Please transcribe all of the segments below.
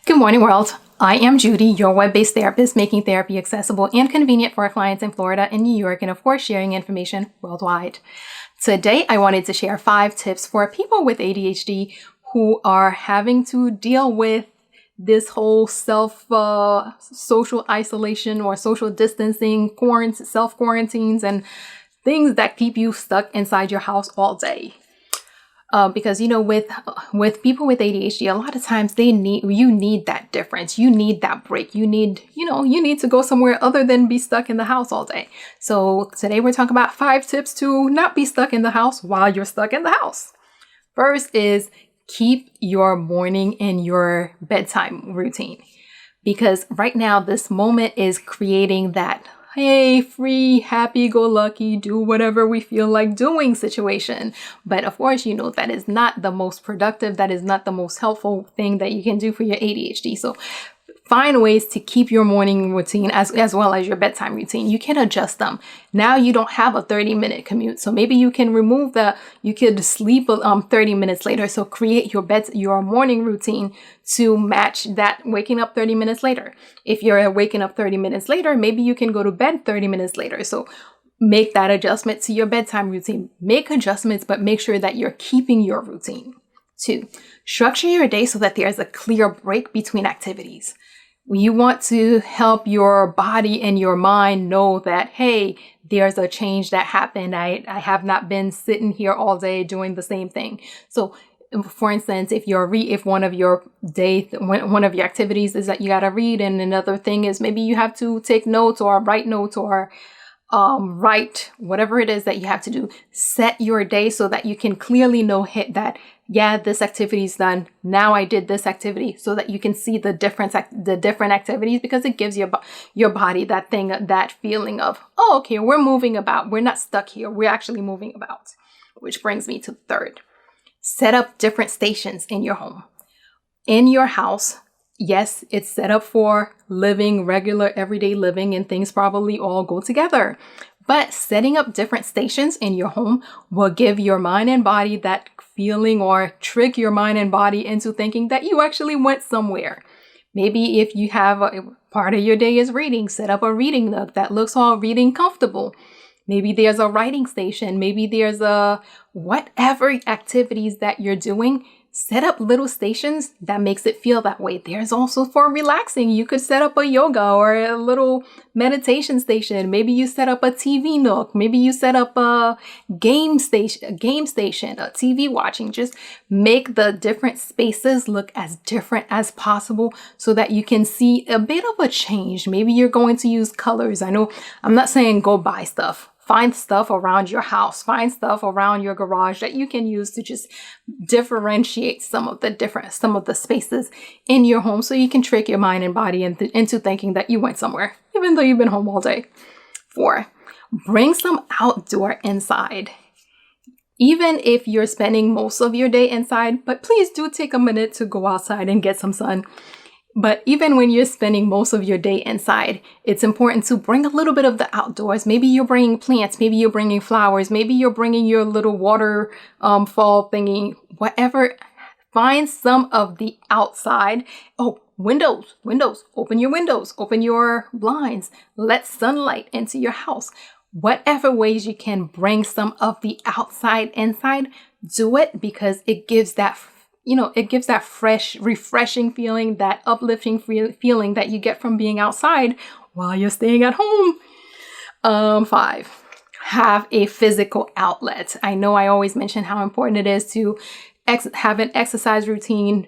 Good morning, world. I am Judy, your web-based therapist, making therapy accessible and convenient for our clients in Florida and New York, and of course, sharing information worldwide. Today, I wanted to share 5 tips for people with ADHD who are having to deal with this whole social isolation or social distancing, self-quarantines, and things that keep you stuck inside your house all day. Because with people with ADHD, a lot of times you need that difference. You need that break. You need to go somewhere other than be stuck in the house all day. So today we're talking about 5 tips to not be stuck in the house while you're stuck in the house. First is keep your morning and your bedtime routine, because right now this moment is creating that hey, free, happy-go-lucky, do whatever we feel like doing situation. But of course, that is not the most productive, that is not the most helpful thing that you can do for your ADHD. So find ways to keep your morning routine as well as your bedtime routine. You can adjust them. Now you don't have a 30-minute commute. So maybe you can you could sleep 30 minutes later. So create your morning routine to match that waking up 30 minutes later. If you're waking up 30 minutes later, maybe you can go to bed 30 minutes later. So make that adjustment to your bedtime routine. Make adjustments, but make sure that you're keeping your routine. 2, structure your day so that there's a clear break between activities. You want to help your body and your mind know that, hey, there's a change that happened. I have not been sitting here all day doing the same thing. So for instance, if one of your activities is that you got to read, and another thing is maybe you have to take notes or write notes or write whatever it is that you have to do. Set your day so that you can clearly know that, yeah, this activity is done. Now I did this activity, so that you can see the different activities, because it gives your body that feeling of, oh, okay, we're moving about. We're not stuck here. We're actually moving about. Which brings me to 3rd. Set up different stations in your home. In your house, yes, it's set up for living, regular everyday living, and things probably all go together. But setting up different stations in your home will give your mind and body that feeling, or trick your mind and body into thinking that you actually went somewhere. Maybe if you have a part of your day is reading, set up a reading nook that looks all reading comfortable. Maybe there's a writing station. Maybe there's whatever activities that you're doing. Set up little stations that makes it feel that way. There's also for relaxing. You could set up a yoga or a little meditation station. Maybe you set up a TV nook. Maybe you set up a game station, a TV watching. Just make the different spaces look as different as possible so that you can see a bit of a change. Maybe you're going to use colors. I know I'm not saying go buy stuff. Find stuff around your house, find stuff around your garage that you can use to just differentiate some of the spaces in your home, so you can trick your mind and body into thinking that you went somewhere, even though you've been home all day. 4, bring some outdoor inside. Even if you're spending most of your day inside, but please do take a minute to go outside and get some sun. But even when you're spending most of your day inside, it's important to bring a little bit of the outdoors. Maybe you're bringing plants, maybe you're bringing flowers, maybe you're bringing your little water fall thingy, whatever. Find some of the outside. Oh, windows, open your windows, open your blinds, let sunlight into your house. Whatever ways you can bring some of the outside inside, do it, because it gives that fresh, refreshing feeling, that uplifting feeling that you get from being outside while you're staying at home. 5, have a physical outlet. I know I always mention how important it is to have an exercise routine.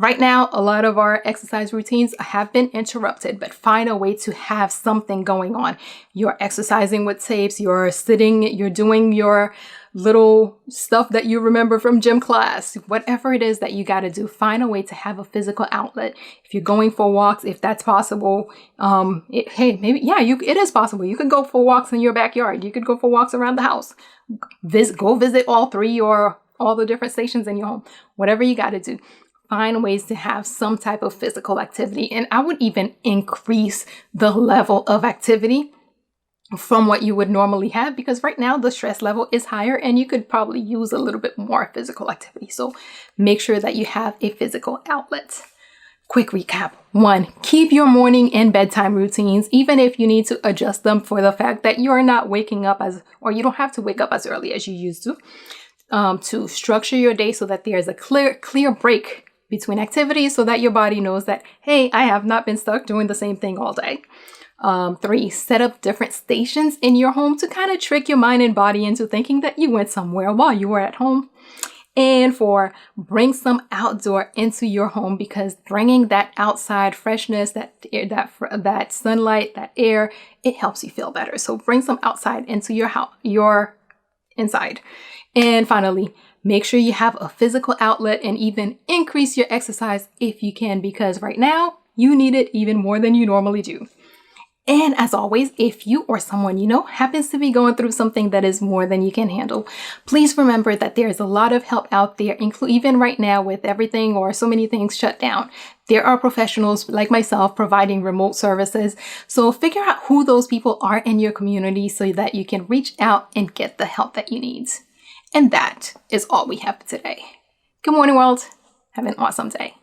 Right now, a lot of our exercise routines have been interrupted, but find a way to have something going on. You're exercising with tapes, you're sitting, you're doing your little stuff that you remember from gym class, whatever it is that you got to do, find a way to have a physical outlet. If you're going for walks, if that's possible, it is possible. You could go for walks in your backyard. You could go for walks around the house. Go visit all 3 or all the different stations in your home, whatever you got to do. Find ways to have some type of physical activity. And I would even increase the level of activity from what you would normally have, because right now the stress level is higher and you could probably use a little bit more physical activity. So make sure that you have a physical outlet. Quick recap. 1, keep your morning and bedtime routines, even if you need to adjust them for the fact that you are not waking up or you don't have to wake up as early as you used to. To structure your day so that there's a clear break between activities so that your body knows that, hey, I have not been stuck doing the same thing all day. 3, set up different stations in your home to kind of trick your mind and body into thinking that you went somewhere while you were at home. And 4, bring some outdoor into your home, because bringing that outside freshness, that sunlight, that air, it helps you feel better. So bring some outside into your house, your inside. And finally, make sure you have a physical outlet and even increase your exercise if you can, because right now you need it even more than you normally do. And as always, if you or someone you know happens to be going through something that is more than you can handle, please remember that there's a lot of help out there, even right now with everything or so many things shut down. There are professionals like myself providing remote services. So figure out who those people are in your community so that you can reach out and get the help that you need. And that is all we have for today. Good morning, world. Have an awesome day.